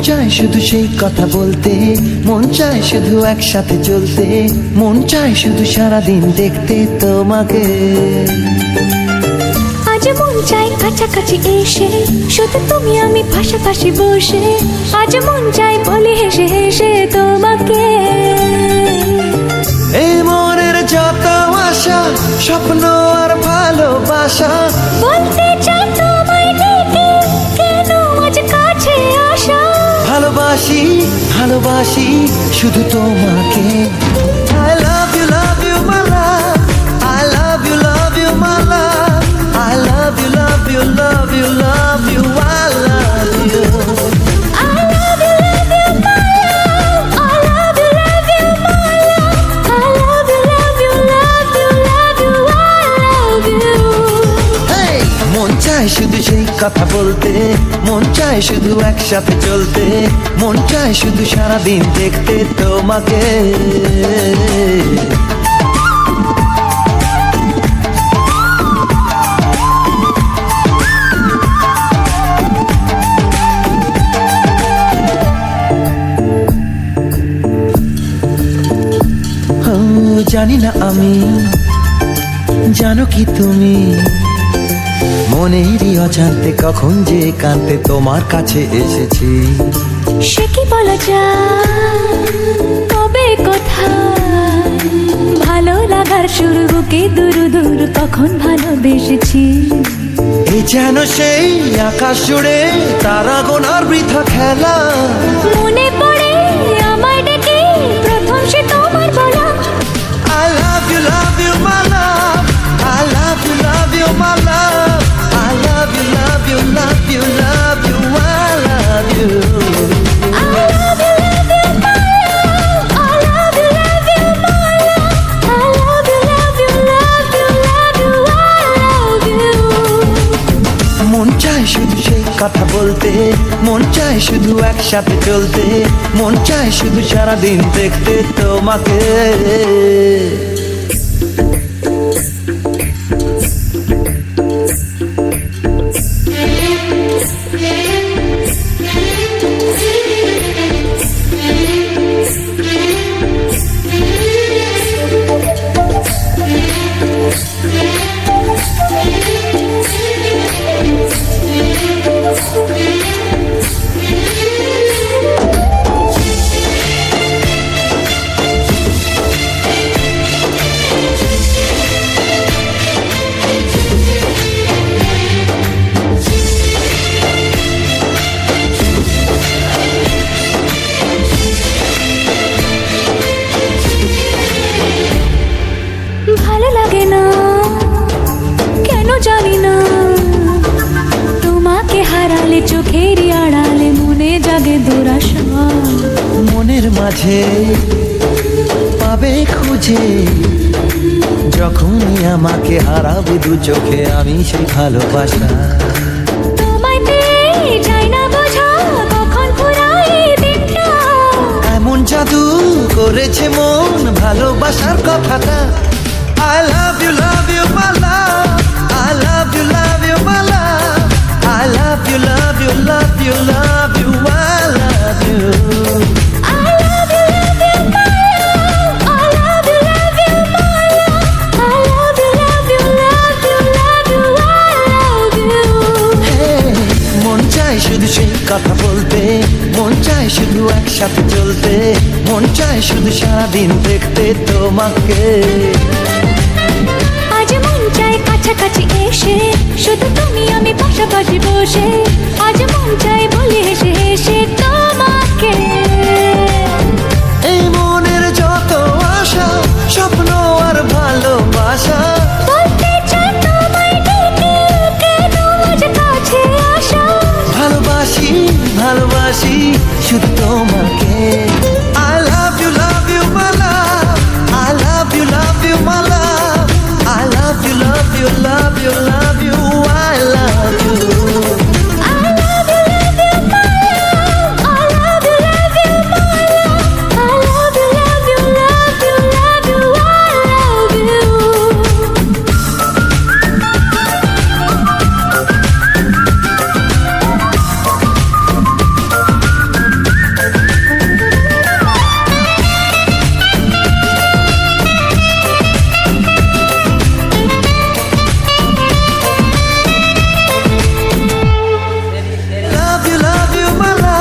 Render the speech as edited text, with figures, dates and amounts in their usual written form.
চায় শুধু সেই কথা বলতে, মন চায় শুধু একসাথে চলতে, মন চায় শুধু সারাদিন দেখতে তোমাকে। আজ মন চায় কাছাকাছি এসে, শুধু তুমি আমি পাশাপাশি বসে, আজ মন চায় বলে হেসে হেসে তোমাকে। এই মনের যত আশা, স্বপ্ন আর ভালোবাসা, বলতে চাই তোমায় ডেকে, কেন আজ কাছে আসা। ভালোবাসি ভালোবাসি শুধু তোমাকে। I love you my love, I love you my love, I love you love you love you love you, I love you. I love you my love, I love you my love, I love you love you, I love you. Hey! মন চায় শুধু সেই কথা বলতে, মন চায় শুধু একসাথে চলতে, মন চায় শুধু সারাদিন দেখতে তোমাকে। জানি না আমি, জানো কি তুমি, মনেরই অজান্তে কখন যে কান্তে তোমার কাছে এসেছি। সে কি বলা যায়, তবে কোথায় ভালো লাগার শুরু, বুকে দূর দূর কখন ভালোবেসেছি। এ যেন সেই আকাশ জুড়ে তারা গোনার বৃথা খেলা, মনে পড়ে আমায় ডেকে প্রথম সে তোমার বলা। I love you my love, I love you my love, I love you love you love you love you, I love you. I love you my love, I love you my love, I love you love you, I love you. মন চায় শুধু সেই কথা বলতে, মন চায় শুধু একসাথে চলতে, মন চায় শুধু সারাদিন দেখতে তোমাকে। ভালো লাগে না কেন জানি না, তোমাকে হারালে চোখেরই আড়ালে মনে জাগে দুরাশা। মনের মাঝে পাবে খুঁজে, যখনই আমাকে হারাবে দু চোখে আমি সেই ভালোবাসা। তোমায় পেয়ে যাই না বোঝা, কখন ফুরায় দিনটা। এমন জাদু করেছে মন ভালোবাসার কথাটা। I love you my love, I love you my love, I love you love you love you love you, I love you. I love you my love, I love you my love, I love you I love you. Hey! মন চায় শুধু সেই কথা বলতে, মন চায় শুধু একসাথে চলতে, মন চায় শুধু সারাদিন দেখতে তোমাকে। আজ মন চায় কাছাকাছি এসে, শুধু তুমি আমি পাশাপাশি বসে, আজ মন চায় বলে হেসে হেসে তোমাকে। এই মনের যত আশা, স্বপ্ন আর ভালোবাসা, বলতে চাই তোমায় ডেকে, কেন আজ কাছে আসা। ভালোবাসি ভালোবাসি ভালোবাসি শুধু তোমার